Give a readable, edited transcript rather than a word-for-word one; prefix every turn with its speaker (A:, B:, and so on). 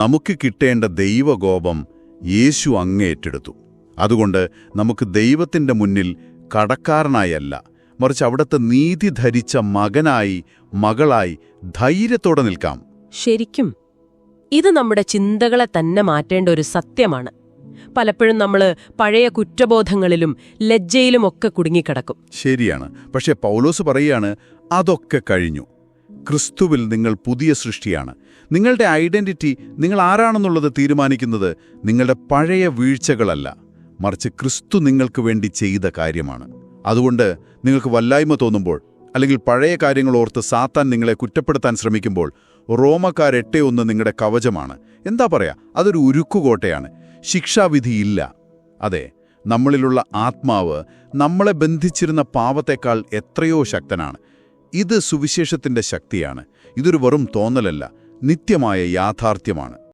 A: നമുക്ക് കിട്ടേണ്ട ദൈവകോപം യേശു അങ്ങേറ്റെടുത്തു. അതുകൊണ്ട് നമുക്ക് ദൈവത്തിൻ്റെ മുന്നിൽ കടക്കാരനായല്ല, മറിച്ച് അവിടുത്തെ നീതി ധരിച്ച മകനായി മകളായി ധൈര്യത്തോടെ നിൽക്കാം.
B: ശരിക്കും ഇത് നമ്മുടെ ചിന്തകളെ തന്നെ മാറ്റേണ്ട ഒരു സത്യമാണ്. പലപ്പോഴും നമ്മൾ പഴയ കുറ്റബോധങ്ങളിലും ലജ്ജയിലുമൊക്കെ കുടുങ്ങിക്കിടക്കും.
A: ശരിയാണ്. പക്ഷേ പൗലോസ് പറയുകയാണ്, അതൊക്കെ കഴിഞ്ഞു. ക്രിസ്തുവിൽ നിങ്ങൾ പുതിയ സൃഷ്ടിയാണ്. നിങ്ങളുടെ ഐഡന്റിറ്റി, നിങ്ങൾ ആരാണെന്നുള്ളത് തീരുമാനിക്കുന്നത് നിങ്ങളുടെ പഴയ വീഴ്ചകളല്ല, മറിച്ച് ക്രിസ്തു നിങ്ങൾക്ക് വേണ്ടി ചെയ്ത കാര്യമാണ്. അതുകൊണ്ട് നിങ്ങൾക്ക് വല്ലായ്മ തോന്നുമ്പോൾ, അല്ലെങ്കിൽ പഴയ കാര്യങ്ങൾ ഓർത്ത് സാത്താൻ നിങ്ങളെ കുറ്റപ്പെടുത്താൻ ശ്രമിക്കുമ്പോൾ, റോമക്കാർ 8:1 നിങ്ങളുടെ കവചമാണ്. എന്താ പറയാ, അതൊരു ഉരുക്കുകോട്ടയാണ്. ശിക്ഷാവിധിയില്ല. അതെ, നമ്മളിലുള്ള ആത്മാവ് നമ്മളെ ബന്ധിച്ചിരുന്ന പാപത്തേക്കാൾ എത്രയോ ശക്തനാണ്. ഇത് സുവിശേഷത്തിൻ്റെ ശക്തിയാണ്. ഇതൊരു വെറും തോന്നലല്ല, നിത്യമായ യാഥാർത്ഥ്യമാണ്.